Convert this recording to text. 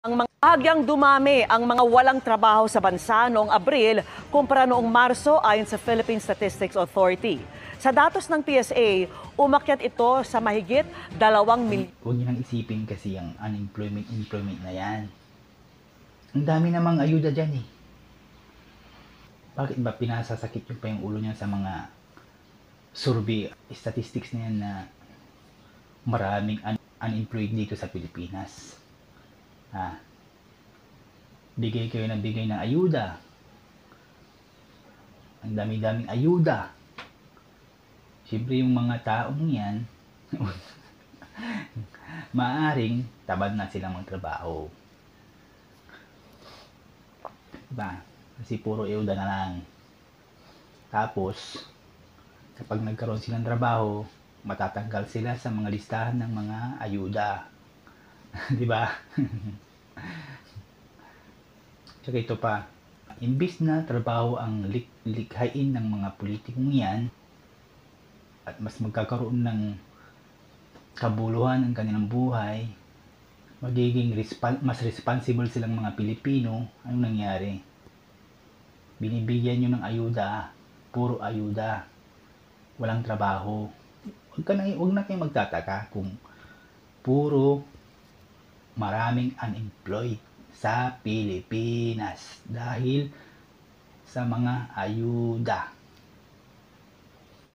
Ang mga bahagyang dumami ang mga walang trabaho sa bansa noong Abril kumpara noong Marso ayon sa Philippine Statistics Authority. Sa datos ng PSA, umakyat ito sa mahigit 2 milyon. Huwag niyo nang isipin kasi ang employment na yan. Ang dami namang ayuda dyan eh. Bakit ba pinasasakit yung pa yung ulo niya sa mga survey statistics na yan na maraming unemployed dito sa Pilipinas? Bigay kayo ng bigay ng ayuda. Ang dami-daming ayuda. Siyempre yung mga taong yan, maaring tamad na silang magtrabaho. Diba? Kasi puro ayuda na lang. Tapos, kapag nagkaroon silang trabaho, matatanggal sila sa mga listahan ng mga ayuda. Diba? Tsaka ito pa, imbis na trabaho ang likhain ng mga politikong yan, at mas magkakaroon ng kabuluhan ang kanilang buhay, magiging mas responsible silang mga Pilipino. Anong nangyari? Binibigyan nyo ng ayuda, puro ayuda, walang trabaho. Huwag na kayong magtataka kung puro maraming unemployed sa Pilipinas dahil sa mga ayuda.